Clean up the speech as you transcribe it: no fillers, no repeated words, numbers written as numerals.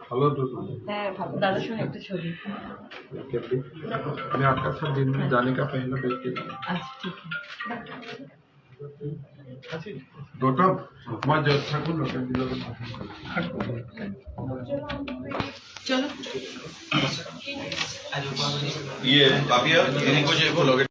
ভালো তো হ্যাঁ দাদার সঙ্গে একটা ছবি मैं आपका साथ दिन में जाने का पहला देख के আচ্ছা ঠিক আছে गोटम मैं जब ठाकुर लोग चलो ये पापिया इनको जो